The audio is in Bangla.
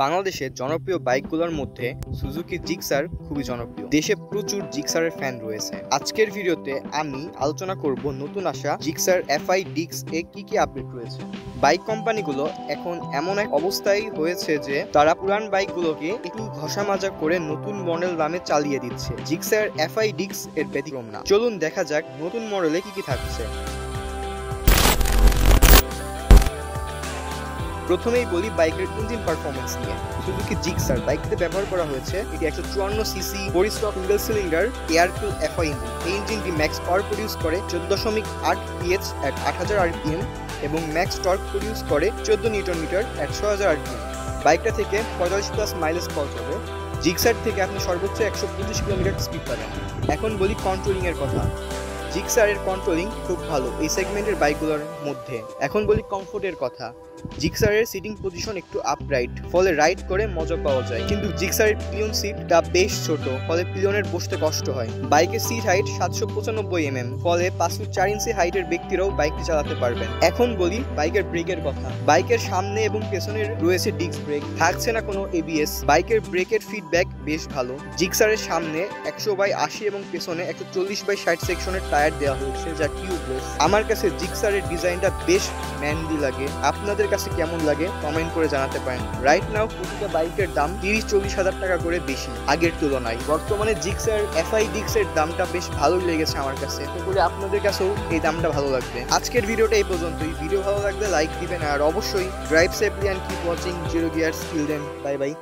বাংলাদেশের জনপ্রিয় বাইকগুলোর মধ্যে সুজুকি জিক্সার খুবই জনপ্রিয়। দেশে প্রচুর জিক্সারের ফ্যান রয়েছে। আজকের ভিডিওতে আমি আলোচনা করব নতুন আসা জিক্সার FI ডিক্স এ কি আপডেট রয়েছে। বাইক কোম্পানিগুলো এখন এমন এক অবস্থায় হয়েছে যে তারা পুরান বাইকগুলোকে একটু ঘষা মাজা করে নতুন মডেল নামে চালিয়ে দিচ্ছে। জিক্সার FI ডিক্স এর ব্যতিক্রম না। চলুন দেখা যাক নতুন মডেলে কি থাকছে। প্রথমেই বলি বাইকের ইঞ্জিন পারফরমেন্স নিয়ে। সুজুকি জিক্সার বাইকটিতে ব্যবহার করা হয়েছে এটি 154 সিসি পরিস্টক single cylinder air cool FI engine. এই ইঞ্জিনটি ম্যাক্স পাওয়ার প্রডিউস করে 14.8 PH at 8000 RPM এবং ম্যাক্স টর্ক প্রডিউস করে 14 নিউটন মিটার at 6000 RPM। বাইকটা থেকে 45+ মাইলেজ পাওয়া যাবে। জিক্সার থেকে আপনি সর্বোচ্চ 125 কিলোমিটার স্পিড পাবেন। এখন বলি কন্ট্রোলিং এর কথা। জিক্সারের কন্ট্রোলিং খুব ভালো এই সেগমেন্টের বাইকগুলোর মধ্যে। এখন বলি কমফোর্টের কথা। জিক্সারের সিটিং পজিশন একটু আপরাইট, ফলে রাইড করে মজা পাওয়া যায়, কিন্তু জিক্সারের পিলিয়ন সিটটা বেশ ছোট, ফলে পিলিয়নের বসতে কষ্ট হয়। বাইকের সিট হাইট 795 mm, ফলে 5 ফুট 4 ইঞ্চি হাইটের ব্যক্তিরাও বাইকটি চালাতে পারবেন। এখন বলি বাইকের ব্রেকের কথা। বাইকের সামনে এবং পেছনের রয়েছে ডিস্ক ব্রেক, থাকছে না কোনো ABS। বাইকের ব্রেকের ফিডব্যাক বেশ ভালো। জিক্সারের সামনে 100/80 এবং পেছনে 140/60 সেকশনের টায়ার দেওয়া হয়েছে, যা টিউবলেস। আমার কাছে জিক্সারের ডিজাইনটা বেশ ম্যানলি লাগে। আপনাদের কাছে কেমন লাগে কমেন্ট করে জানাতে পারেন। রাইট নাও প্রতিটা বাইকের দাম 30-40 হাজার টাকা করে বেশি আগের তুলনায়। বর্তমানে জিক্সার FI ডিক্স এর দামটা বেশ ভালোই লেগেছে আমার কাছে, তো করে আপনাদের কাছেও এই দামটা ভালো লাগবে। আজকের ভিডিওটা এই পর্যন্তই। ভিডিও ভালো লাগলে লাইক দিবেন, আর অবশ্যই drive safely and keep watching Zero Gear Skill দেন। Bye by.